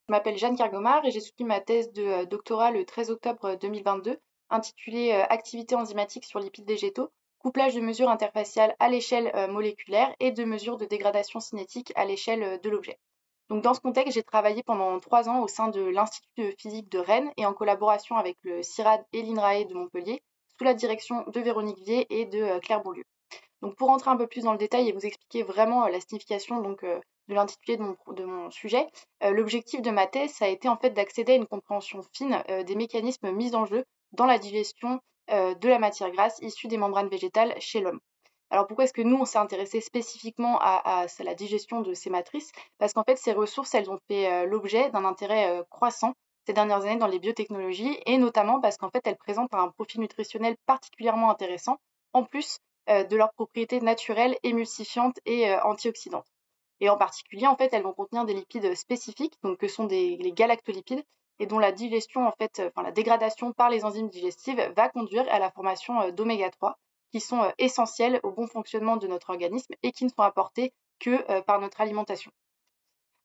Je m'appelle Jeanne Kergomar et j'ai soutenu ma thèse de doctorat le 13 octobre 2022, intitulée Activité enzymatique sur lipides végétaux, couplage de mesures interfaciales à l'échelle moléculaire et de mesures de dégradation cinétique à l'échelle de l'objet. Donc dans ce contexte, j'ai travaillé pendant 3 ans au sein de l'Institut de physique de Rennes et en collaboration avec le CIRAD et l'INRAE de Montpellier, sous la direction de Véronique Vier et de Claire Beaulieu. Donc pour rentrer un peu plus dans le détail et vous expliquer vraiment la signification de l'intitulé de mon sujet, l'objectif de ma thèse, ça a été en fait d'accéder à une compréhension fine des mécanismes mis en jeu dans la digestion de la matière grasse issue des membranes végétales chez l'homme. Alors pourquoi est-ce que nous, on s'est intéressé spécifiquement à la digestion de ces matrices? Parce qu'en fait, ces ressources, elles ont fait l'objet d'un intérêt croissant ces dernières années dans les biotechnologies, et notamment parce qu'en fait, elles présentent un profil nutritionnel particulièrement intéressant, en plus de leurs propriétés naturelles, émulsifiantes et antioxydantes. Et en particulier, en fait, elles vont contenir des lipides spécifiques, donc que sont les galactolipides, et dont la digestion, en fait, la dégradation par les enzymes digestives va conduire à la formation d'oméga 3, qui sont essentiels au bon fonctionnement de notre organisme et qui ne sont apportés que par notre alimentation.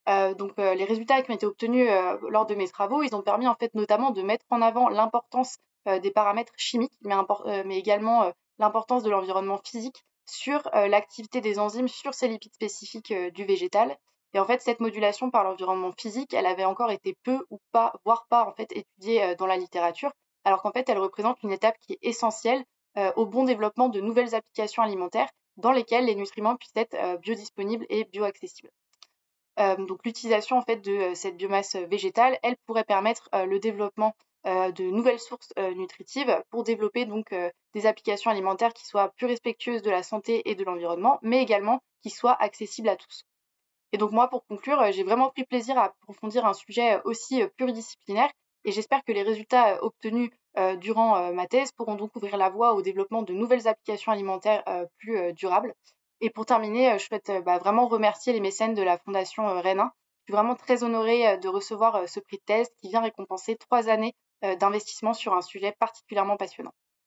Les résultats qui ont été obtenus lors de mes travaux, ils ont permis en fait notamment de mettre en avant l'importance des paramètres chimiques, mais également l'importance de l'environnement physique sur l'activité des enzymes sur ces lipides spécifiques du végétal. Et en fait, cette modulation par l'environnement physique, elle avait encore été peu ou pas, voire pas en fait étudiée dans la littérature, alors qu'en fait, elle représente une étape qui est essentielle au bon développement de nouvelles applications alimentaires dans lesquelles les nutriments puissent être biodisponibles et bioaccessibles. Donc l'utilisation en fait de cette biomasse végétale, elle pourrait permettre le développement de nouvelles sources nutritives pour développer donc des applications alimentaires qui soient plus respectueuses de la santé et de l'environnement, mais également qui soient accessibles à tous. Et donc moi, pour conclure, j'ai vraiment pris plaisir à approfondir un sujet aussi pluridisciplinaire, et j'espère que les résultats obtenus durant ma thèse pourront donc ouvrir la voie au développement de nouvelles applications alimentaires plus durables. Et pour terminer, je souhaite vraiment remercier les mécènes de la Fondation Rennes 1. Je suis vraiment très honorée de recevoir ce prix de thèse qui vient récompenser 3 années d'investissement sur un sujet particulièrement passionnant.